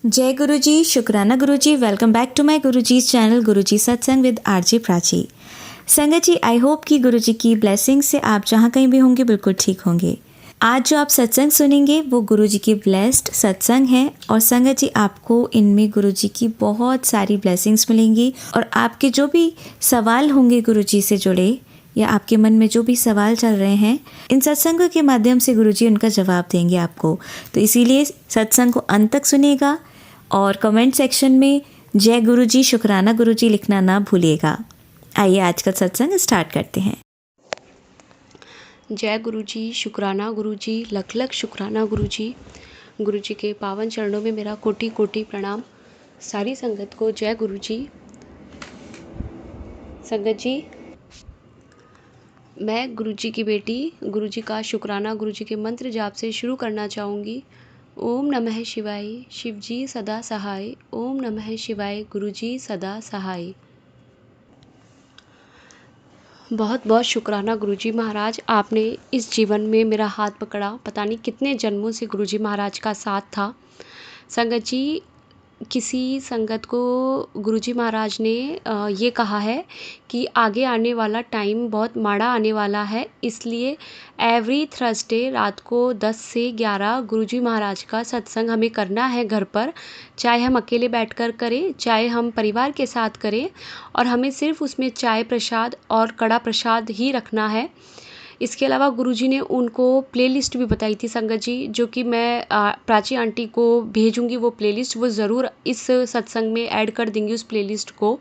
जय गुरु जी, शुक्राना गुरु जी। Welcome back to my Guru ji channel गुरु जी सत्संग विद आरजे प्राची। संगत जी, आई होप कि गुरु जी की ब्लेसिंग से आप जहाँ कहीं भी होंगे बिल्कुल ठीक होंगे। आज जो आप सत्संग सुनेंगे वो गुरु जी की ब्लेस्ड सत्संग है और संगत जी आपको इनमें गुरु जी की बहुत सारी ब्लेसिंग्स मिलेंगी और आपके जो भी सवाल होंगे गुरु जी से जुड़े या आपके मन में जो भी सवाल चल रहे हैं, इन सत्संगों के माध्यम से गुरु जी उनका जवाब देंगे आपको। तो इसीलिए सत्संग को अंत तक सुनिएगा और कमेंट सेक्शन में जय गुरु जी, शुक्राना गुरु जी लिखना ना भूलिएगा। आइए आज का सत्संग स्टार्ट करते हैं। जय गुरु जी, शुक्राना गुरु जी, लख लख शुक्राना गुरु जी। गुरु जी के पावन चरणों में मेरा कोटि कोटि प्रणाम। सारी संगत को जय गुरु जी। संगत जी, मैं गुरु जी की बेटी गुरु जी का शुक्राना गुरु जी के मंत्र जाप से शुरू करना चाहूँगी। ओम नमः शिवाय, शिव जी सदा सहाय। ओम नमः शिवाय, गुरु जी सदा सहाय। बहुत बहुत शुक्राना गुरुजी महाराज, आपने इस जीवन में मेरा हाथ पकड़ा। पता नहीं कितने जन्मों से गुरुजी महाराज का साथ था। संगत जी, किसी संगत को गुरुजी महाराज ने ये कहा है कि आगे आने वाला टाइम बहुत माड़ा आने वाला है, इसलिए एवरी थर्सडे रात को 10 से 11 गुरुजी महाराज का सत्संग हमें करना है घर पर। चाहे हम अकेले बैठकर करें, चाहे हम परिवार के साथ करें, और हमें सिर्फ उसमें चाय प्रसाद और कड़ा प्रसाद ही रखना है। इसके अलावा गुरुजी ने उनको प्लेलिस्ट भी बताई थी संगत जी, जो कि मैं प्राची आंटी को भेजूंगी। वो प्लेलिस्ट वो ज़रूर इस सत्संग में ऐड कर देंगी उस प्लेलिस्ट को।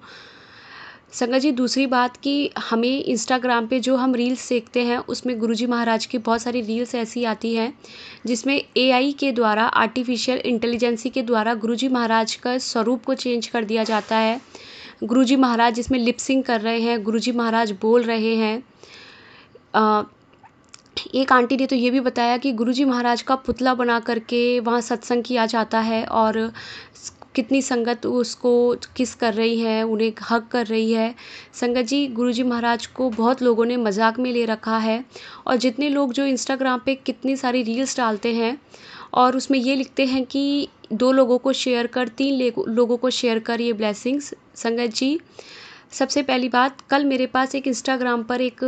संगत जी, दूसरी बात कि हमें इंस्टाग्राम पे जो हम रील्स देखते हैं उसमें गुरुजी महाराज की बहुत सारी रील्स ऐसी आती हैं जिसमें एआई के द्वारा, आर्टिफिशियल इंटेलिजेंसी के द्वारा गुरुजी महाराज का स्वरूप को चेंज कर दिया जाता है। गुरुजी महाराज जिसमें लिपसिंग कर रहे हैं, गुरुजी महाराज बोल रहे हैं। एक आंटी ने तो ये भी बताया कि गुरुजी महाराज का पुतला बना करके वहाँ सत्संग किया जाता है और कितनी संगत उसको किस कर रही है, उन्हें हग कर रही है। संगत जी, गुरुजी महाराज को बहुत लोगों ने मजाक में ले रखा है और जितने लोग जो इंस्टाग्राम पे कितनी सारी रील्स डालते हैं और उसमें ये लिखते हैं कि 2 लोगों को शेयर कर, 3 लोगों को शेयर कर ये ब्लेसिंग्स। संगत जी, सबसे पहली बात, कल मेरे पास एक इंस्टाग्राम पर एक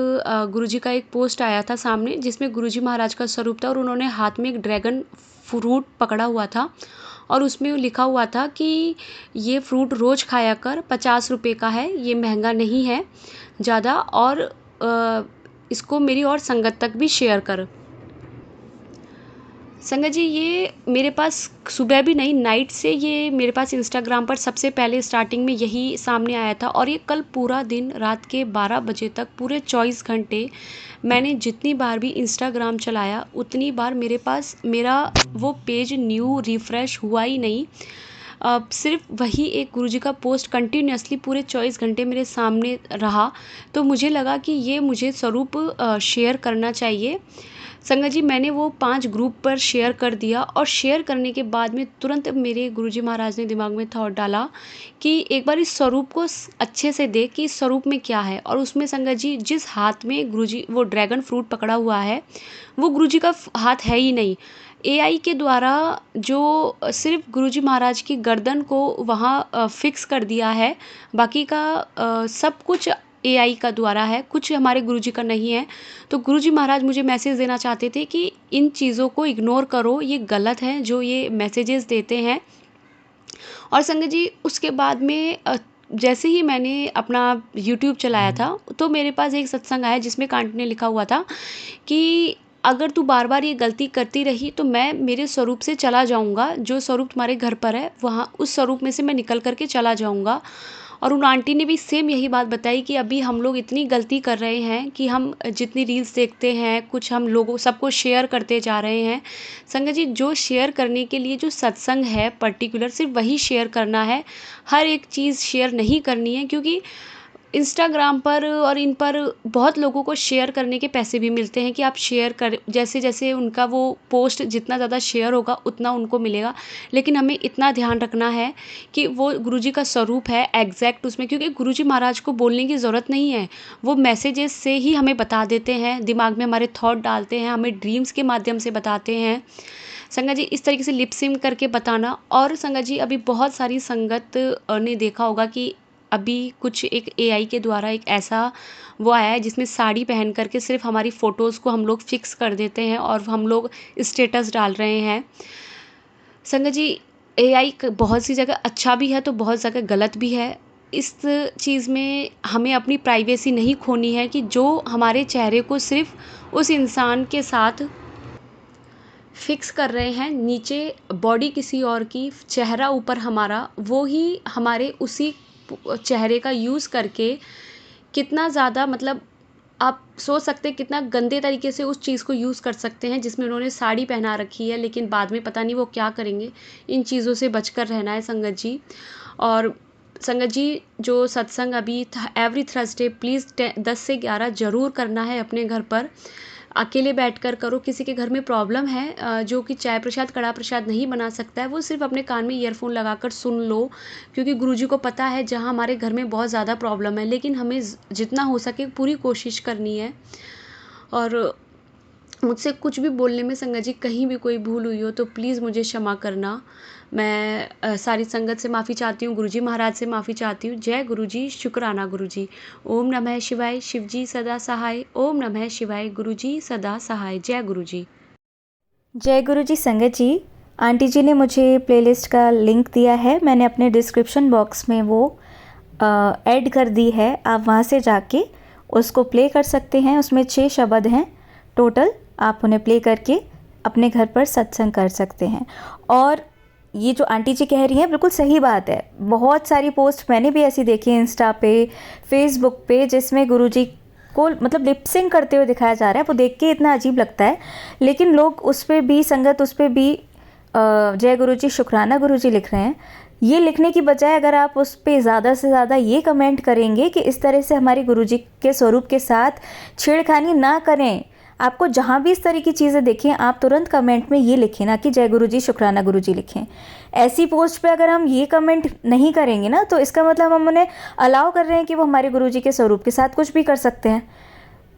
गुरुजी का एक पोस्ट आया था सामने, जिसमें गुरुजी महाराज का स्वरूप था और उन्होंने हाथ में एक ड्रैगन फ्रूट पकड़ा हुआ था और उसमें लिखा हुआ था कि ये फ्रूट रोज़ खाया कर, 50 रुपये का है, ये महंगा नहीं है ज़्यादा, और इसको मेरी और संगत तक भी शेयर कर। संगत जी, ये मेरे पास सुबह भी नहीं, नाइट से ये मेरे पास इंस्टाग्राम पर सबसे पहले स्टार्टिंग में यही सामने आया था और ये कल पूरा दिन रात के 12 बजे तक पूरे 24 घंटे मैंने जितनी बार भी इंस्टाग्राम चलाया उतनी बार मेरे पास मेरा वो पेज न्यू रिफ़्रेश हुआ ही नहीं। सिर्फ वही एक गुरुजी का पोस्ट कंटिन्यूसली पूरे 24 घंटे मेरे सामने रहा, तो मुझे लगा कि ये मुझे स्वरूप शेयर करना चाहिए। संगत जी, मैंने वो 5 ग्रुप पर शेयर कर दिया और शेयर करने के बाद में तुरंत मेरे गुरुजी महाराज ने दिमाग में थॉट डाला कि एक बार इस स्वरूप को अच्छे से देख कि इस स्वरूप में क्या है। और उसमें संगत जी, जिस हाथ में गुरुजी वो ड्रैगन फ्रूट पकड़ा हुआ है वो गुरुजी का हाथ है ही नहीं। एआई के द्वारा जो सिर्फ गुरुजी महाराज की गर्दन को वहाँ फिक्स कर दिया है, बाकी का सब कुछ एआई का द्वारा है, कुछ हमारे गुरुजी का नहीं है। तो गुरुजी महाराज मुझे मैसेज देना चाहते थे कि इन चीज़ों को इग्नोर करो, ये गलत है जो ये मैसेजेस देते हैं। और संगत जी, उसके बाद में जैसे ही मैंने अपना यूट्यूब चलाया था तो मेरे पास एक सत्संग आया जिसमें कांट ने लिखा हुआ था कि अगर तू बार बार ये गलती करती रही तो मैं मेरे स्वरूप से चला जाऊंगा, जो स्वरूप तुम्हारे घर पर है वहाँ उस स्वरूप में से मैं निकल करके चला जाऊंगा। और उन आंटी ने भी सेम यही बात बताई कि अभी हम लोग इतनी गलती कर रहे हैं कि हम जितनी रील्स देखते हैं कुछ हम लोगों सबको शेयर करते जा रहे हैं। संगत जी, जो शेयर करने के लिए जो सत्संग है पर्टिकुलर सिर्फ वही शेयर करना है, हर एक चीज़ शेयर नहीं करनी है, क्योंकि इंस्टाग्राम पर और इन पर बहुत लोगों को शेयर करने के पैसे भी मिलते हैं कि आप शेयर कर, जैसे जैसे उनका वो पोस्ट जितना ज़्यादा शेयर होगा उतना उनको मिलेगा। लेकिन हमें इतना ध्यान रखना है कि वो गुरुजी का स्वरूप है एग्जैक्ट उसमें, क्योंकि गुरुजी महाराज को बोलने की ज़रूरत नहीं है, वो मैसेजेस से ही हमें बता देते हैं, दिमाग में हमारे थॉट डालते हैं, हमें ड्रीम्स के माध्यम से बताते हैं। संगत जी इस तरीके से लिप सिंक करके बताना। और संगत जी अभी बहुत सारी संगत ने देखा होगा कि अभी कुछ एक एआई के द्वारा एक ऐसा वो आया है जिसमें साड़ी पहन करके सिर्फ हमारी फ़ोटोज़ को हम लोग फिक्स कर देते हैं और हम लोग स्टेटस डाल रहे हैं। संगत जी एआई बहुत सी जगह अच्छा भी है तो बहुत जगह गलत भी है। इस चीज़ में हमें अपनी प्राइवेसी नहीं खोनी है कि जो हमारे चेहरे को सिर्फ उस इंसान के साथ फिक्स कर रहे हैं, नीचे बॉडी किसी और की, चेहरा ऊपर हमारा, वो ही हमारे उसी चेहरे का यूज़ करके कितना ज़्यादा मतलब आप सोच सकते हैं कितना गंदे तरीके से उस चीज़ को यूज़ कर सकते हैं जिसमें उन्होंने साड़ी पहना रखी है, लेकिन बाद में पता नहीं वो क्या करेंगे। इन चीज़ों से बचकर रहना है संगत जी। और संगत जी जो सत्संग अभी एवरी थर्सडे प्लीज़ 10 से 11 ज़रूर करना है अपने घर पर। अकेले बैठकर करो, किसी के घर में प्रॉब्लम है जो कि चाय प्रसाद कड़ा प्रसाद नहीं बना सकता है, वो सिर्फ अपने कान में ईयरफोन लगाकर सुन लो। क्योंकि गुरुजी को पता है जहाँ हमारे घर में बहुत ज़्यादा प्रॉब्लम है, लेकिन हमें जितना हो सके पूरी कोशिश करनी है। और मुझसे कुछ भी बोलने में संगत जी कहीं भी कोई भूल हुई हो तो प्लीज़ मुझे क्षमा करना। मैं सारी संगत से माफ़ी चाहती हूँ, गुरुजी महाराज से माफ़ी चाहती हूँ। जय गुरुजी, शुक्राना गुरुजी। ओम नमः शिवाय, शिवजी सदा सहाय। ओम नमः शिवाय, गुरुजी सदा सहाय। जय गुरुजी। जय गुरु जी। संगत जी, आंटी जी ने मुझे प्लेलिस्ट का लिंक दिया है, मैंने अपने डिस्क्रिप्शन बॉक्स में वो ऐड कर दी है। आप वहाँ से जाके उसको प्ले कर सकते हैं। उसमें 6 शब्द हैं टोटल, आप उन्हें प्ले करके अपने घर पर सत्संग कर सकते हैं। और ये जो आंटी जी कह रही हैं बिल्कुल सही बात है। बहुत सारी पोस्ट मैंने भी ऐसी देखी है इंस्टा पे, फेसबुक पे, जिसमें गुरुजी को मतलब लिपसिंग करते हुए दिखाया जा रहा है। वो देख के इतना अजीब लगता है, लेकिन लोग उस पर भी संगत उस पर भी जय गुरुजी शुक्राना गुरुजी लिख रहे हैं। ये लिखने की बजाय अगर आप उस पर ज़्यादा से ज़्यादा ये कमेंट करेंगे कि इस तरह से हमारे गुरुजी के स्वरूप के साथ छेड़खानी ना करें, आपको जहाँ भी इस तरह की चीज़ें देखें आप तुरंत कमेंट में ये लिखें, ना कि जय गुरुजी शुक्राना गुरुजी लिखें। ऐसी पोस्ट पे अगर हम ये कमेंट नहीं करेंगे ना, तो इसका मतलब हम उन्हें अलाउ कर रहे हैं कि वो हमारे गुरुजी के स्वरूप के साथ कुछ भी कर सकते हैं।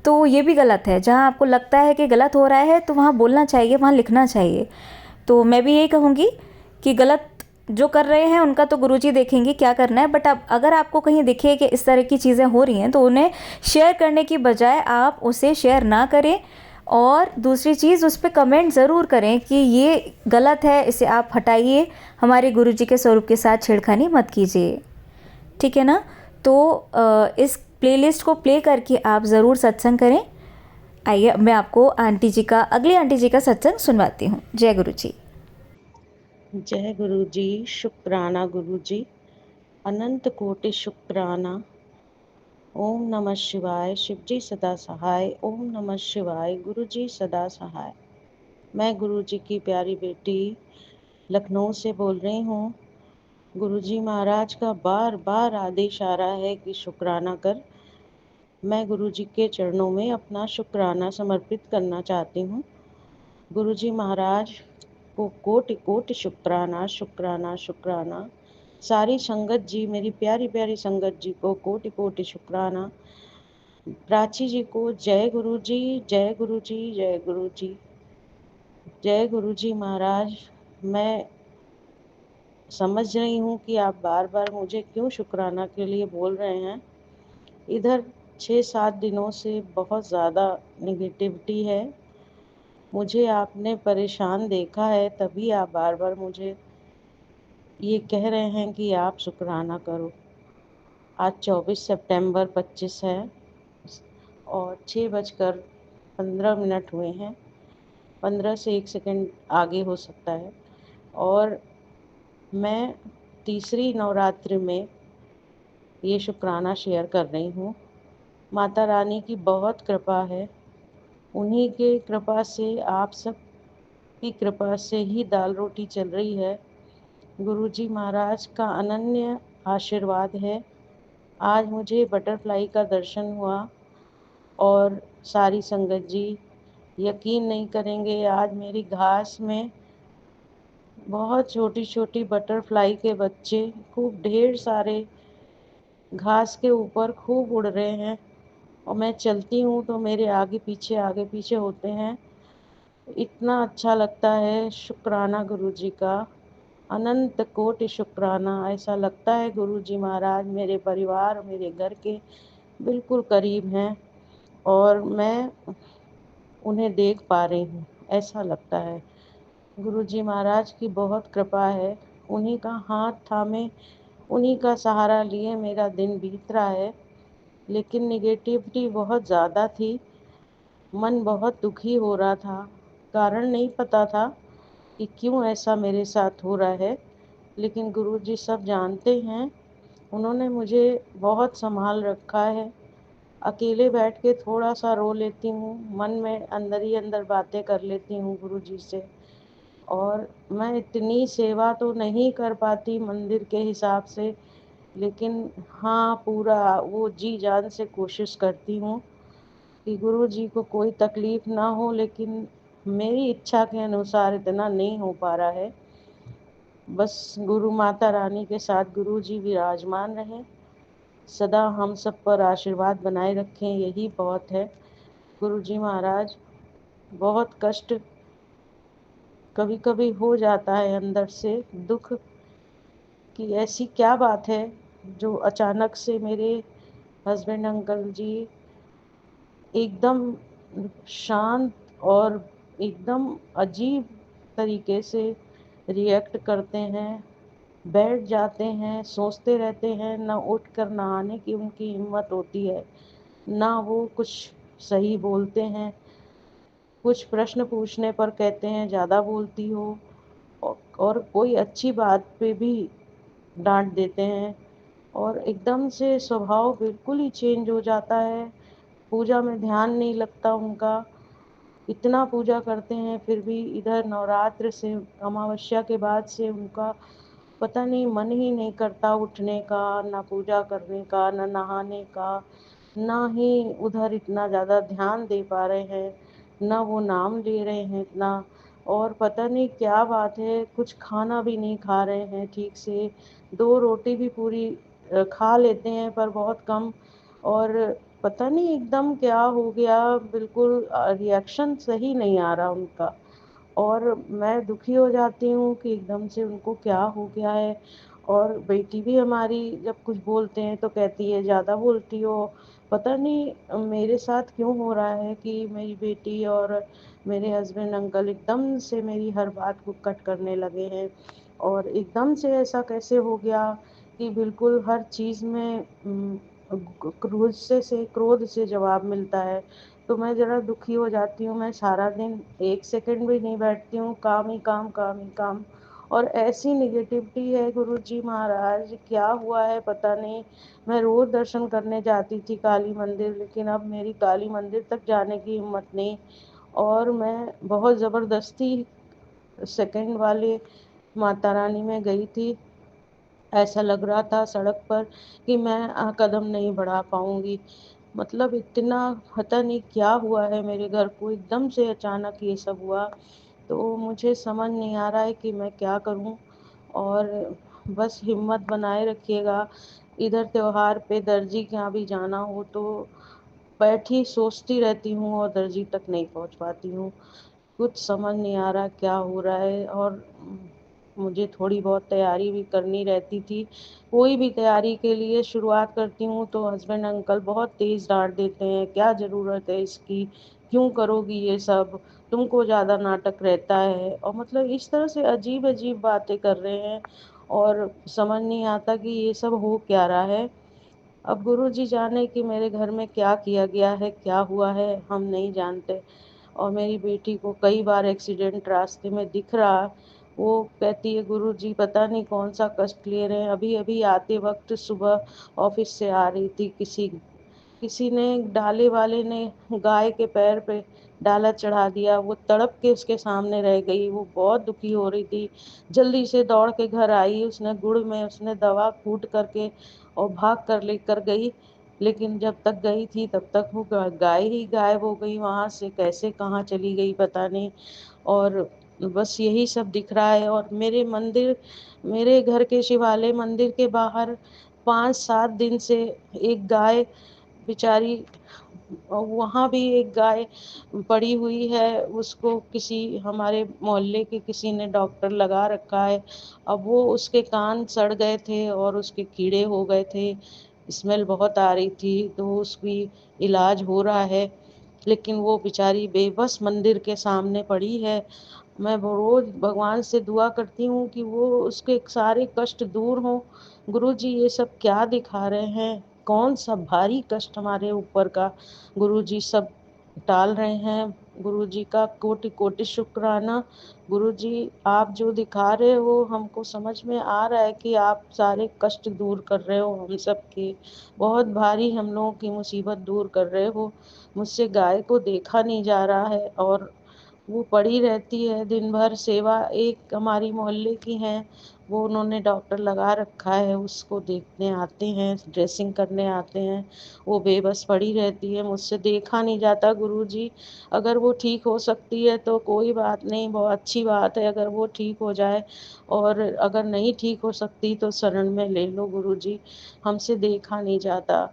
तो ये भी गलत है। जहाँ आपको लगता है कि गलत हो रहा है तो वहाँ बोलना चाहिए, वहाँ लिखना चाहिए। तो मैं भी यही कहूँगी कि गलत जो कर रहे हैं उनका तो गुरुजी देखेंगे क्या करना है, बट अब अगर आपको कहीं दिखे कि इस तरह की चीज़ें हो रही हैं तो उन्हें शेयर करने की बजाय आप उसे शेयर ना करें। और दूसरी चीज़, उस पर कमेंट ज़रूर करें कि ये गलत है, इसे आप हटाइए, हमारे गुरुजी के स्वरूप के साथ छेड़खानी मत कीजिए। ठीक है ना? तो इस प्लेलिस्ट को प्ले करके आप ज़रूर सत्संग करें। आइए मैं आपको आंटी जी का, अगली आंटी जी का सत्संग सुनवाती हूँ। जय गुरु जी। जय गुरु जी, शुक्राना गुरु जी, अनंत कोटि शुक्राना। ओम नमः शिवाय, शिव जी सदा सहाय। ओम नमः शिवाय, गुरु जी सदा सहाय। मैं गुरु जी की प्यारी बेटी लखनऊ से बोल रही हूँ। गुरु जी महाराज का बार बार आदेश आ रहा है कि शुक्राना कर। मैं गुरु जी के चरणों में अपना शुक्राना समर्पित करना चाहती हूँ। गुरु जी महाराज को कोटि कोटि शुक्राना, शुक्राना, शुक्राना। सारी संगत जी, मेरी प्यारी प्यारी संगत जी को कोटि कोटि शुक्राना। प्राची जी को जय गुरु जी, जय गुरु जी, जय गुरु जी, जय गुरु जी महाराज। मैं समझ रही हूँ कि आप बार बार मुझे क्यों शुक्राना के लिए बोल रहे हैं। इधर 6-7 दिनों से बहुत ज़्यादा निगेटिविटी है। मुझे आपने परेशान देखा है, तभी आप बार बार मुझे ये कह रहे हैं कि आप शुक्राना करो। आज 24 सितंबर 25 है और 6:15 हुए हैं। 15 से 1 सेकंड आगे हो सकता है। और मैं तीसरी नवरात्रि में ये शुक्राना शेयर कर रही हूँ। माता रानी की बहुत कृपा है, उन्हीं के कृपा से, आप सब की कृपा से ही दाल रोटी चल रही है। गुरुजी महाराज का अनन्य आशीर्वाद है। आज मुझे बटरफ्लाई का दर्शन हुआ और सारी संगत जी यकीन नहीं करेंगे, आज मेरी घास में बहुत छोटी छोटी बटरफ्लाई के बच्चे खूब ढेर सारे घास के ऊपर खूब उड़ रहे हैं। और मैं चलती हूँ तो मेरे आगे पीछे होते हैं। इतना अच्छा लगता है, शुक्राना गुरुजी का, अनंत कोटि शुक्राना। ऐसा लगता है गुरुजी महाराज मेरे परिवार, मेरे घर के बिल्कुल करीब हैं और मैं उन्हें देख पा रही हूँ, ऐसा लगता है। गुरुजी महाराज की बहुत कृपा है, उन्हीं का हाथ थामे, उन्हीं का सहारा लिए मेरा दिन बीत रहा है। लेकिन नेगेटिविटी बहुत ज़्यादा थी, मन बहुत दुखी हो रहा था, कारण नहीं पता था कि क्यों ऐसा मेरे साथ हो रहा है। लेकिन गुरुजी सब जानते हैं, उन्होंने मुझे बहुत संभाल रखा है। अकेले बैठ के थोड़ा-सा रो लेती हूँ, मन में अंदर ही अंदर बातें कर लेती हूँ गुरुजी से। और मैं इतनी सेवा तो नहीं कर पाती मंदिर के हिसाब से, लेकिन हाँ, पूरा वो जी-जान से कोशिश करती हूँ कि गुरुजी को कोई तकलीफ़ ना हो, लेकिन मेरी इच्छा के अनुसार इतना नहीं हो पा रहा है। बस गुरु माता रानी के साथ गुरुजी विराजमान रहें, सदा हम सब पर आशीर्वाद बनाए रखें, यही बहुत है। गुरुजी महाराज, बहुत कष्ट कभी-कभी हो जाता है अंदर से दुःख कि ऐसी क्या बात है जो अचानक से मेरे हस्बैंड अंकल जी एकदम शांत और एकदम अजीब तरीके से रिएक्ट करते हैं, बैठ जाते हैं, सोचते रहते हैं, ना उठकर नहाने की उनकी हिम्मत होती है, ना वो कुछ सही बोलते हैं। कुछ प्रश्न पूछने पर कहते हैं ज़्यादा बोलती हो, और कोई अच्छी बात पे भी डाँट देते हैं और एकदम से स्वभाव बिल्कुल ही चेंज हो जाता है। पूजा में ध्यान नहीं लगता उनका, इतना पूजा करते हैं फिर भी इधर नवरात्र से अमावस्या के बाद से उनका पता नहीं मन ही नहीं करता उठने का, ना पूजा करने का, ना नहाने का, ना ही उधर इतना ज़्यादा ध्यान दे पा रहे हैं, ना वो नाम ले रहे हैं इतना। और पता नहीं क्या बात है, कुछ खाना भी नहीं खा रहे हैं ठीक से, 2 रोटी भी पूरी खा लेते हैं पर बहुत कम। और पता नहीं एकदम क्या हो गया, बिल्कुल रिएक्शन सही नहीं आ रहा उनका। और मैं दुखी हो जाती हूँ कि एकदम से उनको क्या हो गया है। और बेटी भी हमारी जब कुछ बोलते हैं तो कहती है ज़्यादा बोलती हो। पता नहीं मेरे साथ क्यों हो रहा है कि मेरी बेटी और मेरे हस्बैंड अंकल एकदम से मेरी हर बात को कट करने लगे हैं। और एकदम से ऐसा कैसे हो गया कि बिल्कुल हर चीज़ में क्रोध से जवाब मिलता है। तो मैं ज़रा दुखी हो जाती हूँ, मैं सारा दिन 1 सेकंड भी नहीं बैठती हूँ, काम ही काम, काम ही काम। और ऐसी नेगेटिविटी है गुरुजी महाराज, क्या हुआ है पता नहीं। मैं रोज़ दर्शन करने जाती थी काली मंदिर, लेकिन अब मेरी काली मंदिर तक जाने की हिम्मत नहीं। और मैं बहुत ज़बरदस्ती सेकंड वाले माता रानी में गई थी। ऐसा लग रहा था सड़क पर कि मैं कदम नहीं बढ़ा पाऊँगी। मतलब इतना पता नहीं क्या हुआ है मेरे घर को, एकदम से अचानक ये सब हुआ। तो मुझे समझ नहीं आ रहा है कि मैं क्या करूँ? और बस हिम्मत बनाए रखिएगा। इधर त्योहार पे दर्जी के यहाँ भी जाना हो तो बैठी सोचती रहती हूँ और दर्जी तक नहीं पहुँच पाती हूँ। कुछ समझ नहीं आ रहा क्या हो रहा है। और मुझे थोड़ी बहुत तैयारी भी करनी रहती थी। कोई भी तैयारी के लिए शुरुआत करती हूँ तो हस्बैंड अंकल बहुत तेज़ डाँट देते हैं, क्या ज़रूरत है इसकी? क्यों करोगी ये सब? तुमको ज़्यादा नाटक रहता है। और मतलब इस तरह से अजीब-अजीब बातें कर रहे हैं और समझ नहीं आता कि ये सब हो क्या रहा है। अब गुरुजी जाने कि मेरे घर में क्या किया गया है, क्या हुआ है, हम नहीं जानते। और मेरी बेटी को कई बार एक्सीडेंट रास्ते में दिख रहा, वो कहती है गुरुजी पता नहीं कौन-सा कष्ट ले रहे हैं। अभी-अभी आते वक़्त सुबह ऑफ़िस से आ रही थी, किसी ने डाले वाले ने गाय के पैर पे डाला चढ़ा दिया, वो तड़प के उसके सामने रह गई, वो बहुत दुखी हो रही थी। जल्दी से दौड़ के घर आई, उसने गुड़ में उसने दवा कूट करके और भाग कर लेकर गई। लेकिन जब तक गई थी तब तक वो गाय ही गायब हो गई वहाँ से, कैसे कहाँ चली गई पता नहीं। और बस यही सब दिख रहा है। और मेरे घर के शिवालय मंदिर के बाहर 5-7 दिन से एक गाय बेचारी वहाँ भी एक गाय पड़ी हुई है, उसको किसी हमारे मोहल्ले के किसी ने डॉक्टर लगा रखा है। अब वो उसके कान सड़ गए थे और उसके कीड़े हो गए थे, स्मेल बहुत आ रही थी, तो उसकी इलाज हो रहा है, लेकिन वो बेचारी बेबस मंदिर के सामने पड़ी है। मैं वो रोज़ भगवान से दुआ करती हूँ कि वो उसके सारे कष्ट दूर हों। गुरुजी ये सब क्या दिखा रहे हैं? कौन-सा भारी कष्ट हमारे ऊपर का गुरुजी सब टाल रहे हैं। गुरुजी का कोटि-कोटि शुक्राना। गुरुजी आप जो दिखा रहे हो हमको समझ में आ रहा है कि आप सारे कष्ट दूर कर रहे हो हम सबके। बहुत भारी हम लोगों की मुसीबत दूर कर रहे हो। मुझसे गाय को देखा नहीं जा रहा है और वो पड़ी रहती है दिन भर। सेवा एक हमारी मोहल्ले की हैं, वो उन्होंने डॉक्टर लगा रखा है, उसको देखने आते हैं, ड्रेसिंग करने आते हैं। वो बेबस पड़ी रहती है, मुझसे देखा नहीं जाता गुरुजी। अगर वो ठीक हो सकती है तो कोई बात नहीं, बहुत अच्छी बात है अगर वो ठीक हो जाए, और अगर नहीं ठीक हो सकती तो शरण में ले लो गुरुजी, हमसे देखा नहीं जाता।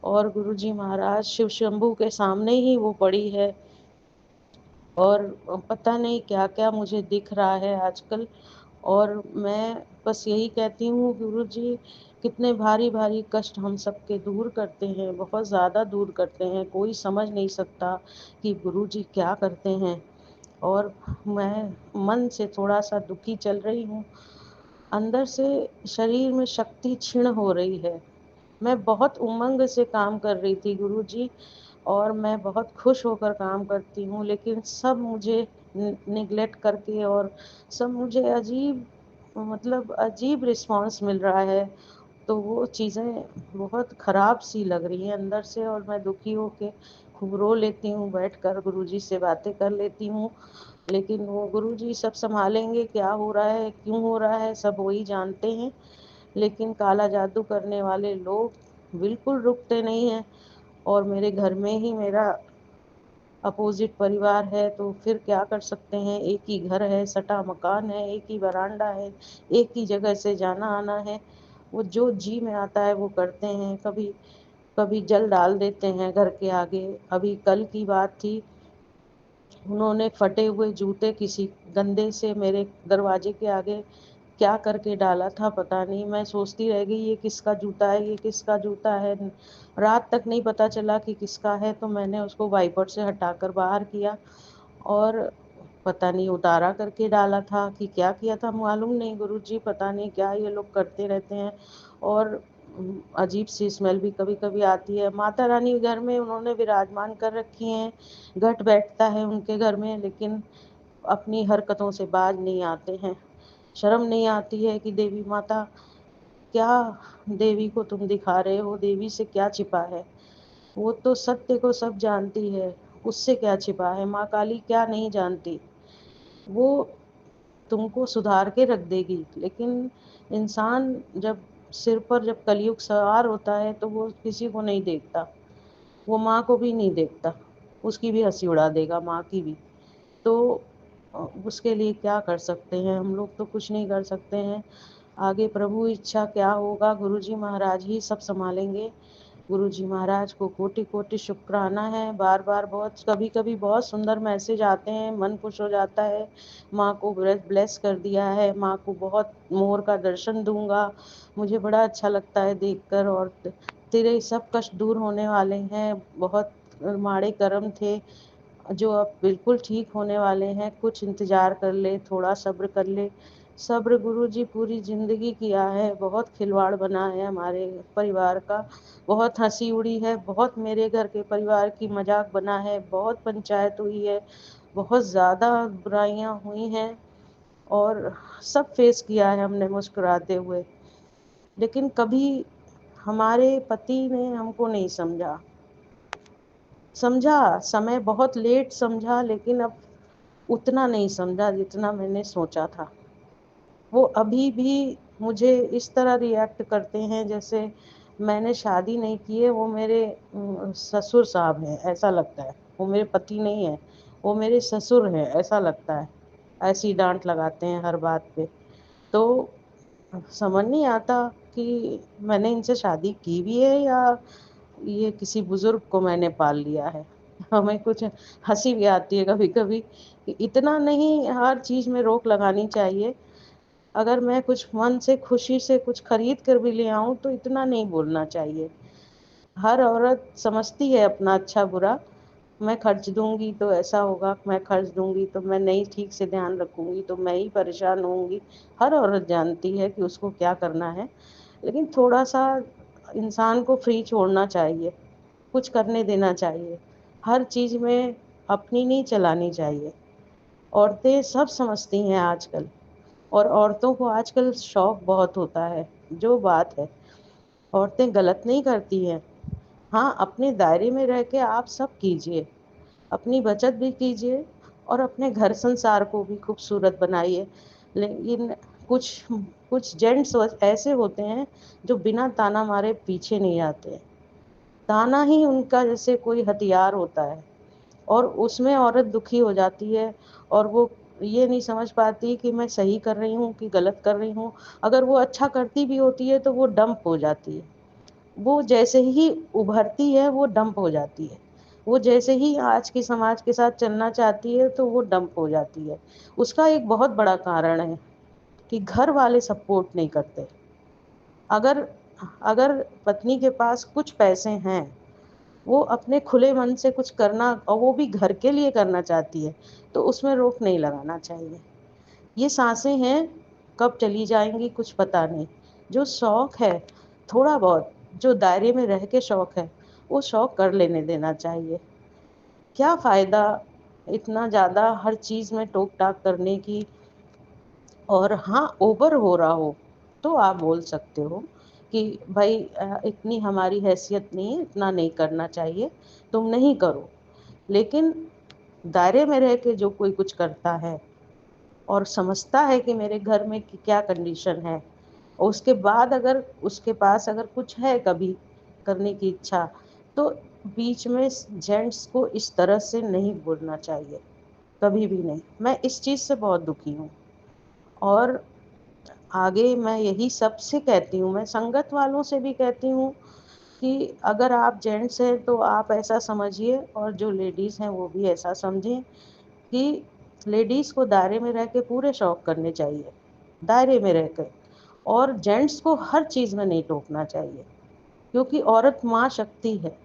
और गुरुजी महाराज शिव शंभू के सामने ही वो पड़ी है, और पता नहीं क्या-क्या मुझे दिख रहा है आजकल। और मैं बस यही कहती हूँ गुरुजी कितने भारी-भारी कष्ट हम सबके दूर करते हैं, बहुत ज़्यादा दूर करते हैं, कोई समझ नहीं सकता कि गुरुजी क्या करते हैं। और मैं मन से थोड़ा-सा दुखी चल रही हूँ, अंदर से शरीर में शक्ति क्षीण हो रही है। मैं बहुत उमंग से काम कर रही थी गुरुजी, और मैं बहुत खुश होकर काम करती हूँ, लेकिन सब मुझे निग्लेक्ट करके और सब मुझे अजीब, मतलब अजीब रिस्पॉन्स मिल रहा है। तो वो चीज़ें बहुत ख़राब सी लग रही हैं अंदर से, और मैं दुखी होके खूब रो लेती हूँ, बैठकर गुरुजी से बातें कर लेती हूँ। लेकिन वो गुरुजी सब सँभालेंगे, क्या हो रहा है, क्यों हो रहा है, सब वही जानते हैं। लेकिन काला जादू करने वाले लोग बिल्कुल रुकते नहीं हैं, और मेरे घर में ही मेरा अपोज़िट परिवार है, तो फिर क्या कर सकते हैं। एक ही घर है, सटा मकान है, एक ही बरामदा है, एक ही जगह से जाना-आना है। वो जो जी में आता है वो करते हैं, कभी कभी जल डाल देते हैं घर के आगे। अभी कल की बात थी, उन्होंने फटे हुए जूते किसी गंदे से मेरे दरवाजे के आगे क्या करके डाला था पता नहीं। मैं सोचती रह गई ये किसका जूता है, ये किसका जूता है। रात तक नहीं पता चला कि किसका है, तो मैंने उसको वाइपर से हटाकर बाहर किया, और पता नहीं उतारा करके डाला था कि क्या किया था मालूम नहीं गुरुजी, पता नहीं क्या ये लोग करते रहते हैं। और अजीब सी स्मेल भी कभी-कभी आती है। माता रानी घर में उन्होंने विराजमान कर रखी हैं, घट बैठता है उनके घर में, लेकिन अपनी हरकतों से बाज नहीं आते हैं। शर्म नहीं आती है कि देवी माता, क्या देवी को तुम दिखा रहे हो? देवी से क्या छिपा है? वो तो सत्य को सब जानती है, उससे क्या छिपा है? माँ काली क्या नहीं जानती? वो तुमको सुधार के रख देगी, लेकिन इंसान जब सिर पर जब कलयुग सवार होता है तो वो किसी को नहीं देखता, वो माँ को भी नहीं देखता, उसकी भी हँसी उड़ा देगा, माँ की भी। तो उसके लिए क्या कर सकते हैं? हम लोग तो कुछ नहीं कर सकते हैं। आगे प्रभु इच्छा क्या होगा, गुरुजी महाराज ही सब सँभालेंगे। गुरुजी महाराज को कोटि-कोटि शुक्राना है। बार-बार बहुत कभी-कभी बहुत सुंदर मैसेज आते हैं, मन खुश हो जाता है। माँ को ब्लेस कर दिया है, माँ को बहुत मोर का दर्शन दूँगा। मुझे बड़ा अच्छा लगता है देखकर, और तेरे सब कष्ट दूर होने वाले हैं। बहुत माड़े कर्म थे जो अब बिल्कुल ठीक होने वाले हैं। कुछ इंतज़ार कर ले, थोड़ा सब्र कर ले। सब्र गुरुजी पूरी ज़िंदगी किया है, बहुत खिलवाड़ बना है हमारे परिवार का, बहुत हँसी उड़ी है, बहुत मेरे घर के परिवार की मज़ाक बना है, बहुत पंचायत हुई है, बहुत ज़्यादा बुराइयाँ हुई हैं, और सब फ़ेस किया है हमने मुस्कुराते हुए। लेकिन कभी हमारे पति ने हमको नहीं समझा। समझा, समय बहुत लेट समझा, लेकिन अब उतना नहीं समझा जितना मैंने सोचा था। वो अभी भी मुझे इस तरह रिएक्ट करते हैं जैसे मैंने शादी नहीं की है, वो मेरे ससुर साहब हैं, ऐसा लगता है। वो मेरे पति नहीं हैं, वो मेरे ससुर हैं, ऐसा लगता है। ऐसी डाँट लगाते हैं हर बात पे। तो समझ नहीं आता कि मैंने इनसे शादी की भी है या ये किसी बुज़ुर्ग को मैंने पाल लिया है। हमें कुछ हँसी भी आती है कभी-कभी कि इतना नहीं हर चीज़ में रोक लगानी चाहिए। अगर मैं कुछ मन से खुशी से कुछ खरीद कर भी ले आऊँ तो इतना नहीं बोलना चाहिए। हर औरत समझती है अपना अच्छा-बुरा। मैं खर्च दूँगी तो ऐसा होगा, मैं खर्च दूँगी तो मैं नहीं ठीक से ध्यान रखूँगी तो मैं ही परेशान होऊँगी। हर औरत जानती है कि उसको क्या करना है, लेकिन थोड़ा-सा इंसान को फ्री छोड़ना चाहिए, कुछ करने देना चाहिए। हर चीज़ में अपनी नहीं चलानी चाहिए। औरतें सब समझती हैं आजकल और औरतों को आजकल शौक बहुत होता है, जो बात है। औरतें गलत नहीं करती हैं। हाँ, अपने दायरे में रह के आप सब कीजिए। अपनी बचत भी कीजिए और अपने घर संसार को भी खूबसूरत बनाइए। लेकिन कुछ कुछ जेंट्स ऐसे होते हैं जो बिना ताना मारे पीछे नहीं आते। ताना ही उनका जैसे कोई हथियार होता है और उसमें औरत दुखी हो जाती है और वो ये नहीं समझ पाती कि मैं सही कर रही हूँ कि गलत कर रही हूँ। अगर वो अच्छा करती भी होती है तो वो डंप हो जाती है। वो जैसे ही उभरती है वो डंप हो जाती है। वो जैसे ही आज के समाज के साथ चलना चाहती है तो वो डंप हो जाती है। उसका एक बहुत बड़ा कारण है कि घर वाले सपोर्ट नहीं करते। अगर अगर पत्नी के पास कुछ पैसे हैं, वो अपने खुले मन से कुछ करना और वो भी घर के लिए करना चाहती है, तो उसमें रोक नहीं लगाना चाहिए। ये साँसें हैं, कब चली जाएँगी कुछ पता नहीं। जो शौक है, थोड़ा बहुत जो दायरे में रह के शौक है, वो शौक कर लेने देना चाहिए। क्या फ़ायदा इतना ज़्यादा हर चीज़ में टोक-टाक करने की और हाँ, ओवर हो रहा हो, तो आप बोल सकते हो कि भई इतनी हमारी हैसियत नहीं है, इतना नहीं करना चाहिए, तुम नहीं करो। लेकिन दायरे में रह के जो कोई कुछ करता है और समझता है कि मेरे घर में कि क्या कंडीशन है और उसके बाद अगर उसके पास अगर कुछ है कभी करने की इच्छा, तो बीच में जेंट्स को इस तरह से नहीं बोलना चाहिए, कभी भी नहीं। मैं इस चीज़ से बहुत दुखी हूँ और आगे मैं यही सबसे कहती हूँ, मैं संगत वालों से भी कहती हूँ कि अगर आप जेंट्स हैं तो आप ऐसा समझिए और जो लेडीज़ हैं वो भी ऐसा समझें कि लेडीज़ को दायरे में रह के पूरे शौक करने चाहिए, दायरे में रहकर और जेंट्स को हर चीज़ में नहीं टोकना चाहिए, क्योंकि औरत माँ शक्ति है।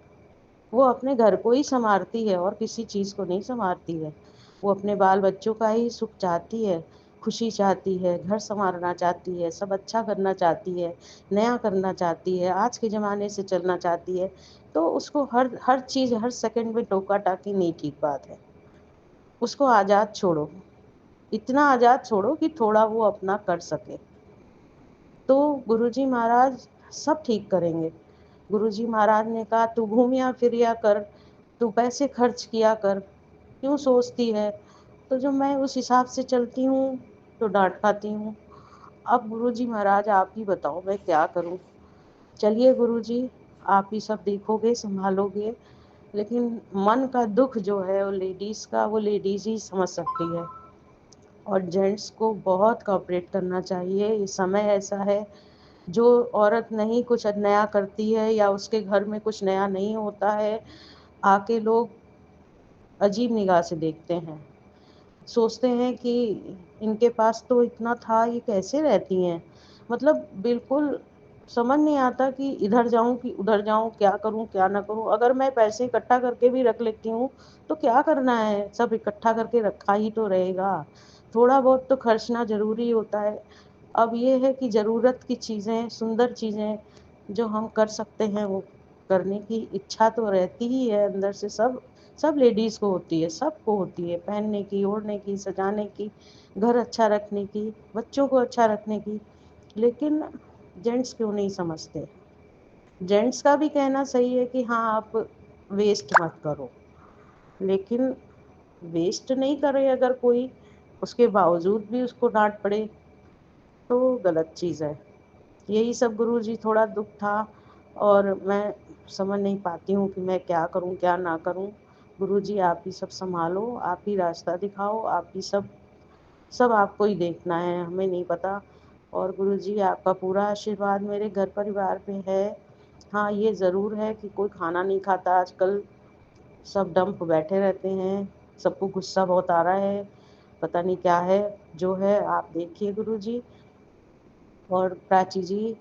वो अपने घर को ही सँवारती है और किसी चीज़ को नहीं सँवारती है। वो अपने बाल-बच्चों का ही सुख चाहती है, खुशी चाहती है, घर सँवारना चाहती है, सब अच्छा करना चाहती है, नया करना चाहती है, आज के ज़माने से चलना चाहती है। तो उसको हर हर चीज़ हर सेकंड में टोका-टाकी नहीं ठीक बात है। उसको आज़ाद छोड़ो, इतना आज़ाद छोड़ो कि थोड़ा वो अपना कर सके। तो गुरुजी महाराज सब ठीक करेंगे। गुरुजी महाराज ने कहा तू घूमिया फिरिया कर, तू पैसे खर्च किया कर, क्यों सोचती है? तो जो मैं उस हिसाब से चलती हूँ तो डाँट खाती हूँ। अब गुरुजी महाराज आप ही बताओ मैं क्या करूँ? चलिए गुरुजी आप ही सब देखोगे, सँभालोगे, लेकिन मन का दुःख जो है वो लेडीज़ ही समझ सकती है। और जेंट्स को बहुत कोऑपरेट करना चाहिए। ये समय ऐसा है, जो औरत नहीं कुछ नया करती है या उसके घर में कुछ नया नहीं होता है, आके लोग अजीब निगाह से देखते हैं। सोचते हैं कि इनके पास तो इतना था, ये कैसे रहती हैं? मतलब बिल्कुल समझ नहीं आता कि इधर जाऊँ कि उधर जाऊँ, क्या करूँ, क्या ना करूँ? अगर मैं पैसे इकट्ठा करके भी रख लेती हूँ, तो क्या करना है? सब इकट्ठा करके रखा ही तो रहेगा। थोड़ा बहुत तो खर्चना ज़रूरी होता है। अब ये है कि ज़रूरत की चीज़ें, सुंदर चीज़ें जो हम कर सकते हैं, वो करने की इच्छा तो रहती ही है अंदर से सब सब लेडीज़ को होती है, सबको होती है, पहनने की, ओढ़ने की, सजाने की, घर अच्छा रखने की, बच्चों को अच्छा रखने की, लेकिन जेंट्स क्यों नहीं समझते? जेंट्स का भी कहना सही है कि हाँ, आप वेस्ट मत करो, लेकिन वेस्ट नहीं करे अगर कोई, उसके बावजूद भी उसको डाँट पड़े, तो गलत चीज़ है। यही सब गुरुजी थोड़ा दुःख था और मैं समझ नहीं पाती हूँ कि मैं क्या करूँ, क्या ना करूँ? गुरुजी आप ही सब सँभालो, आप ही रास्ता दिखाओ, आप ही सब सब आपको ही देखना है, हमें नहीं पता और गुरुजी आपका पूरा आशीर्वाद मेरे घर परिवार पे है। हाँ, ये ज़रूर है कि कोई खाना नहीं खाता आजकल, सब डंप बैठे रहते हैं, सबको गुस्सा बहुत आ रहा है, पता नहीं क्या है, जो है आप देखिए गुरुजी। और प्राची जी,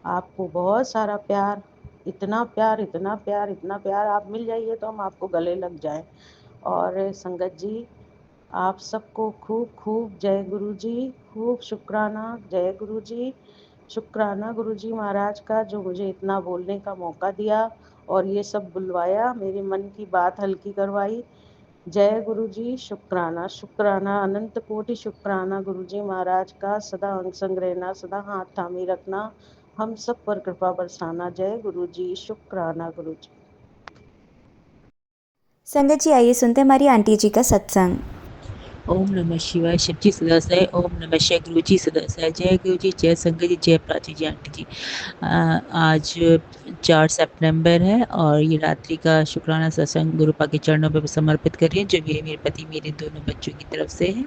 आपको बहुत सारा प्यार, इतना प्यार, इतना प्यार, इतना प्यार, आप मिल जाइए तो हम आपको गले लग जाएँ। और संगत जी, आप सबको खूब खूब जय गुरु जी, खूब शुक्राना, जय गुरु जी, शुक्राना गुरु जी महाराज का, जो मुझे इतना बोलने का मौका दिया और ये सब बुलवाया, मेरे मन की बात हल्की करवाई। जय गुरु जी, शुक्राना, शुक्राना, अनंत कोटि शुक्राना गुरु जी महाराज का, सदा अंग संग रहना, सदा हाथ थामे रखना, हम सब पर कृपा बरसाना। जय गुरु जी, शुक्राना गुरु जी। संगत जी आइए सुनते हैं हमारी आंटी जी का सत्संग। ओम नमः शिवाय। शिवजी सदासाय। ओम नमः शिवाय। गुरु जी सदासाय। जय गुरु जी, जय संगत जी, जय प्राची जी, आंटी जी। आज 4 सितंबर है और ये रात्रि का शुक्राना सत्संग गुरुपा के चरणों पर समर्पित करिए, जो मेरे पति मेरे दोनों बच्चों की तरफ से है।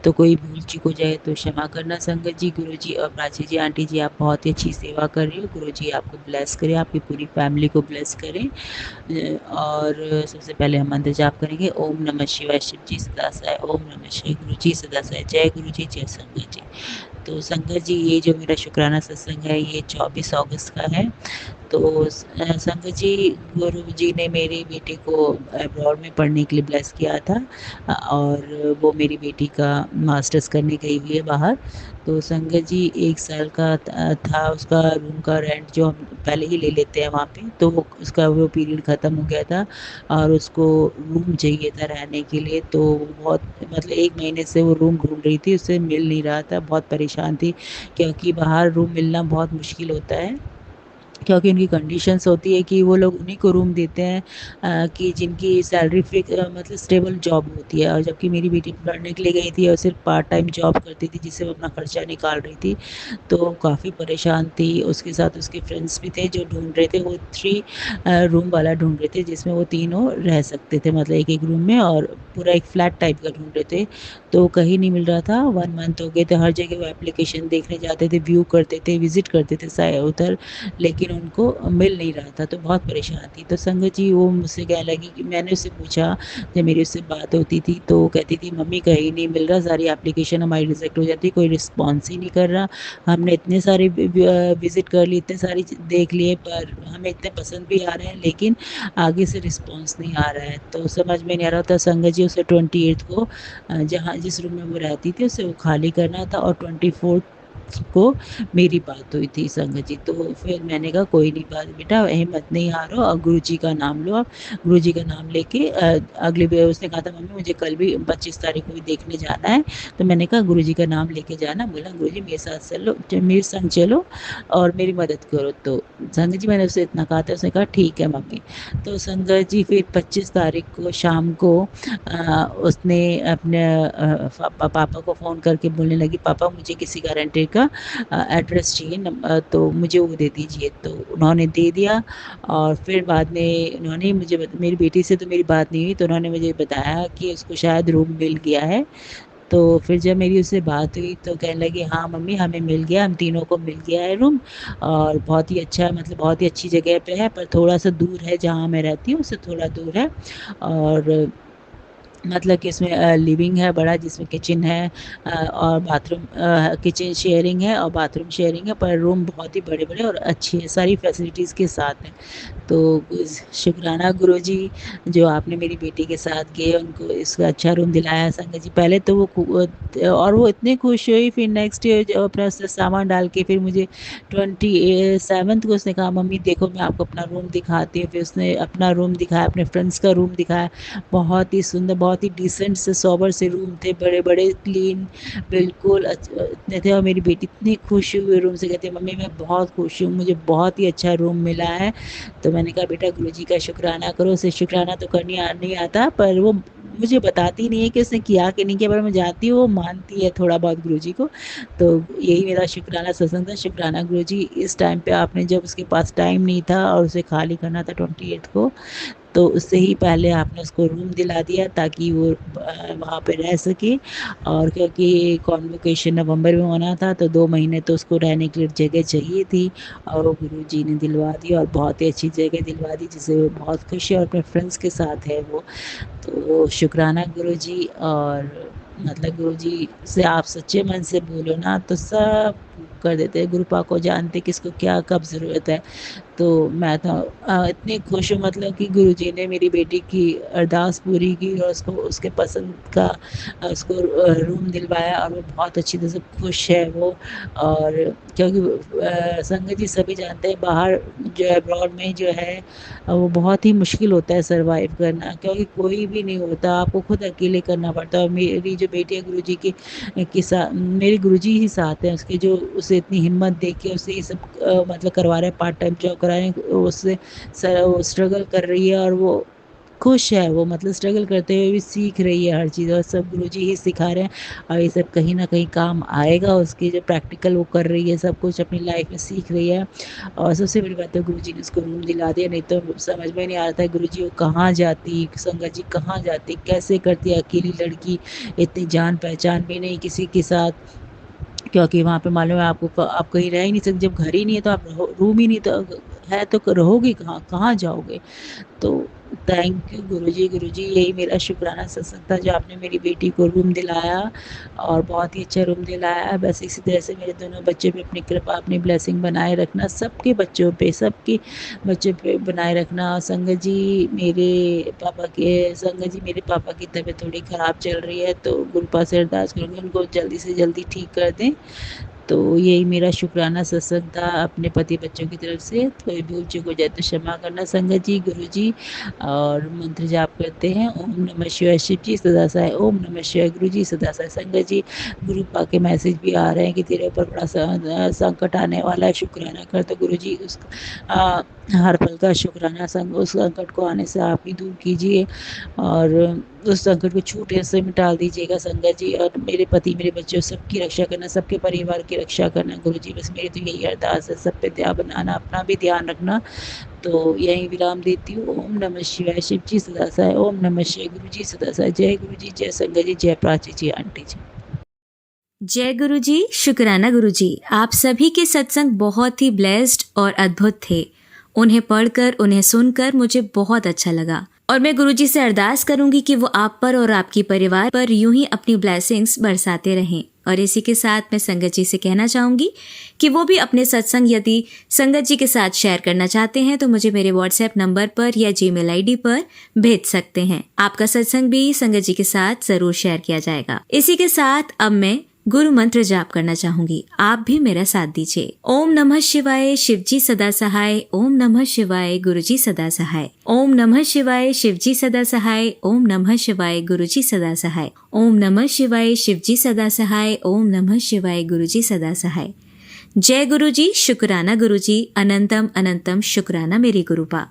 तो कोई भूल चूक हो जाए तो क्षमा करना संगत जी। गुरु जी और प्राची जी, आंटी जी, आप बहुत ही अच्छी सेवा कर रही हो। गुरु जी आपको ब्लेस करें, आपकी पूरी फैमिली को ब्लेस करें। और सबसे पहले हम मंत्र जाप करेंगे। ओम नमः शिवाय। शिव जी सदासाय। ओम नमः शिवाय। गुरु जी सदासाय। जय गुरु जी, जय संगत जी। तो संगत जी, ये जो मेरा शुक्राना सत्संग है ये 24 अगस्त का है। तो संगत जी, गुरु जी ने मेरी बेटी को अब्रॉड में पढ़ने के लिए ब्लेस किया था और वो मेरी बेटी का मास्टर्स करने गई हुई है बाहर। तो संगत जी 1 साल का था उसका रूम का रेंट, जो हम पहले ही ले लेते हैं वहाँ पे, तो उसका वो पीरियड ख़त्म हो गया था और उसको रूम चाहिए था रहने के लिए। तो वो बहुत मतलब 1 महीने से वो रूम ढूँढ रही थी, उसे मिल नहीं रहा था, बहुत परेशान थी, क्योंकि बाहर रूम मिलना बहुत मुश्किल होता है। क्योंकि उनकी कंडीशंस होती है कि वो लोग उन्हीं को रूम देते हैं कि जिनकी सैलरी मतलब स्टेबल जॉब होती है। और जबकि मेरी बेटी पढ़ने के लिए गई थी और सिर्फ पार्ट टाइम जॉब करती थी, जिससे वो अपना खर्चा निकाल रही थी। तो काफ़ी परेशान थी। उसके साथ उसके फ्रेंड्स भी थे जो ढूंढ रहे थे। वो 3 रूम वाला ढूंढ रहे थे, जिसमें वो तीनों रह सकते थे, मतलब एक एक रूम में, और पूरा एक फ्लैट टाइप का ढूंढ रहे थे। तो कहीं नहीं मिल रहा था। 1 मंथ हो गए थे, हर जगह वो एप्लीकेशन देखने जाते थे, व्यू करते थे, विजिट करते थे उधर, लेकिन उनको मिल नहीं रहा था। तो बहुत परेशान थी। तो संगत जी वो मुझसे कहने लगी कि मैंने उससे पूछा, जब मेरी उससे बात होती थी तो कहती थी मम्मी कहीं नहीं मिल रहा, सारी एप्लीकेशन हमारी रिजेक्ट हो जाती, कोई रिस्पॉन्स ही नहीं कर रहा। हमने इतने सारे विजिट कर लिए, इतने सारी देख लिए, पर हमें इतने पसंद भी आ रहे हैं, लेकिन आगे से रिस्पॉन्स नहीं आ रहा है। तो समझ में नहीं आ रहा था। संगत जी उसे 28 को जहाँ जिस रूम में वो रहती थी उसे वो खाली करना था, और 24 को मेरी बात हुई थी संगत जी। तो फिर मैंने कहा कोई नहीं, बात बेटा हिम्मत नहीं हारो और गुरु जी का नाम लो। आप गुरु जी का नाम लेके अगले उसने कहा था मम्मी मुझे कल भी 25 तारीख को भी देखने जाना है। तो मैंने कहा गुरु जी का नाम लेके जाना। बोला गुरु जी मेरे साथ चलो, मेरे संग चलो और मेरी मदद करो। तो संगत जी मैंने उससे इतना कहा था, उसने कहा ठीक है मम्मी। तो संगत जी फिर 25 तारीख को शाम को उसने अपने पापा को फ़ोन करके बोलने लगी पापा मुझे किसी गारंटी का एड्रेस चाहिए, तो मुझे वो दे दीजिए। तो उन्होंने दे दिया। और फिर बाद में उन्होंने मुझे मेरी बेटी से तो मेरी बात नहीं हुई, तो उन्होंने मुझे बताया कि उसको शायद रूम मिल गया है। तो फिर जब मेरी उससे बात हुई तो कहने लगी हाँ मम्मी हमें मिल गया, हम तीनों को मिल गया है रूम, और बहुत ही अच्छा, मतलब बहुत ही अच्छी जगह पे है, पर थोड़ा सा दूर है, जहाँ मैं रहती हूँ उससे थोड़ा दूर है। और मतलब कि इसमें लिविंग है बड़ा, जिसमें किचन है और बाथरूम, किचन शेयरिंग है और बाथरूम शेयरिंग है, पर रूम बहुत ही बड़े-बड़े और अच्छे हैं, सारी फैसिलिटीज़ के साथ हैं। तो शुक्राना गुरुजी, जो आपने मेरी बेटी के साथ गए, उनको इसका अच्छा रूम दिलाया संगत जी। पहले तो और वो इतनी खुश हुई, फिर नेक्स्ट डे जब अपना सामान डाल के फिर मुझे 27th को उसने कहा मम्मी देखो मैं आपको अपना रूम दिखाती हूँ। फिर उसने अपना रूम दिखाया, अपने फ्रेंड्स का रूम दिखाया। बहुत ही सुंदर, बहुत ही डिसेंट से सोबर से रूम थे, बड़े-बड़े क्लीन, बिल्कुल इतने थे। और मेरी बेटी इतनी खुश हुई रूम से, कहती है मम्मी मैं बहुत खुश हूँ, मुझे बहुत ही अच्छा रूम मिला है। तो मैंने कहा बेटा गुरुजी का शुक्राना करो। उसे शुक्राना तो करनी नहीं आता, पर वो मुझे बताती नहीं है कि उसने किया कि नहीं किया, पर मैं जानती हूँ वो मानती है थोड़ा बहुत गुरुजी को। तो यही मेरा शुक्राना सत्संग था। शुक्राना गुरुजी, इस टाइम पे आपने, जब उसके पास टाइम नहीं था और उसे खाली करना था 28 को, तो उससे ही पहले आपने उसको रूम दिला दिया ताकि वो वहाँ पे रह सके। और क्योंकि कॉन्वोकेशन नवंबर में होना था तो 2 महीने तो उसको रहने के लिए जगह चाहिए थी, और वो गुरुजी ने दिलवा दी और बहुत ही अच्छी जगह दिलवा दी, जिससे वो बहुत खुश है और अपने फ्रेंड्स के साथ है वो। तो शुक्राना गुरुजी। और मतलब गुरुजी से आप सच्चे मन से बोलो ना तो सब कर देते हैं। गुरु पाक को जानते किसको क्या कब ज़रूरत है। तो मैं तो इतनी खुश हूँ, मतलब कि गुरुजी ने मेरी बेटी की अरदास पूरी की और उसको उसके पसंद का उसको रूम दिलवाया, और वो बहुत अच्छी तरह से खुश है वो। और क्योंकि संगत जी सभी जानते हैं बाहर जो है अब्रॉड में जो है वो बहुत ही मुश्किल होता है सरवाइव करना, क्योंकि कोई भी नहीं होता, आपको खुद अकेले करना पड़ता है। और मेरी जो बेटी है गुरुजी की के साथ, मेरे गुरुजी ही साथ हैं उसके, जो उसे इतनी हिम्मत दे के उसे ये सब मतलब करवा रहे हैं, पार्ट टाइम जॉब करा रहे हैं, उससे वो स्ट्रगल कर रही है और वो खुश है। वो मतलब स्ट्रगल करते हुए भी सीख रही है हर चीज़, और सब गुरुजी ही सिखा रहे हैं। और ये सब कहीं ना कहीं काम आएगा उसकी, जो प्रैक्टिकल वो कर रही है सब कुछ अपनी लाइफ में सीख रही है। और सबसे बड़ी बात है गुरुजी ने उसको रूम दिला दिया, नहीं तो समझ में नहीं आ रहा था गुरुजी वो कहाँ जाती, संगत जी कहाँ जाती, कैसे करती अकेली लड़की, इतनी जान पहचान भी नहीं किसी के साथ। क्योंकि वहाँ पे मालूम है आपको, आप कहीं रह ही नहीं सकते, जब घर ही नहीं है तो आप रूम ही नहीं तो है तो रहोगे कहाँ, कहाँ जाओगे। तो थैंक यू गुरुजी। गुरुजी यही मेरा शुक्राना सत्संग था जो आपने मेरी बेटी को रूम दिलाया, और बहुत ही अच्छा रूम दिलाया है। बस इसी तरह से मेरे दोनों बच्चे पे अपनी कृपा, अपनी ब्लेसिंग बनाए रखना, सबके बच्चों पे, सबके बच्चों पे बनाए रखना। संगत जी मेरे पापा की तबीयत थोड़ी ख़राब चल रही है, तो गुरुपा से अरदास करूँगी उनको जल्दी से जल्दी ठीक कर दें। तो यही मेरा शुक्राना सत्संग था अपने पति बच्चों की तरफ से। कोई भूल चूक हो जाए तो क्षमा करना संगत जी। गुरु जी और मंत्र जाप करते हैं, ओम नमः शिवाय शिव जी सदा सहाय, ओम नमः शिवाय गुरु जी सदा सहाय। संगत जी गुरु पा के मैसेज भी आ रहे हैं कि तेरे ऊपर बड़ा संकट आने वाला है, शुक्राना कर। तो गुरु जी हर पल का शुक्राना उस संकट को आने से आप ही दूर कीजिए, और उस संकट को छूटे से मिटा दीजिएगा संगत जी। और मेरे पति, मेरे बच्चों, सबकी रक्षा करना, सबके परिवार की रक्षा करना गुरु जी। बस मेरी तो यही अरदास है, सब पे ध्यान बनाना, अपना भी ध्यान रखना। तो यही विराम देती हूँ। ओम नमः शिवाय शिव जी सदा सहाय, ओम नमः शिवाय गुरु जी सदा सहाय। जय गुरु जी, जय संगत जी, जय प्राची जी, आंटी जी। जय गुरु जी, शुक्राना गुरु जी। आप सभी के सत्संग बहुत ही ब्लेस्ड और अद्भुत थे। उन्हें पढ़कर, उन्हें सुनकर मुझे बहुत अच्छा लगा, और मैं गुरु जी से अरदास करूंगी कि वो आप पर और आपकी परिवार पर यूं ही अपनी ब्लेसिंग्स बरसाते रहें। और इसी के साथ मैं संगत जी से कहना चाहूंगी कि वो भी अपने सत्संग यदि संगत जी के साथ शेयर करना चाहते हैं तो मुझे मेरे व्हाट्सएप नंबर पर या जीमेल आईडी पर भेज सकते हैं। आपका सत्संग भी संगत जी के साथ जरूर शेयर किया जाएगा। इसी के साथ अब मैं गुरु मंत्र जाप करना चाहूंगी, आप भी मेरा साथ दीजिए। ओम नमः शिवाय शिव जी सदा सहाय, ओम नमः शिवाय गुरु जी सदा सहाय, ओम नमः शिवाय शिव जी सदा सहाय, ओम नमः शिवाय गुरु जी सदा सहाय, ओम नमः शिवाय शिव जी सदा सहाय, ओम नमः शिवाय गुरु जी सदा सहाय। जय गुरु जी, शुक्राना गुरु जी, अनंतम अनंतम शुक्राना मेरी गुरुपा।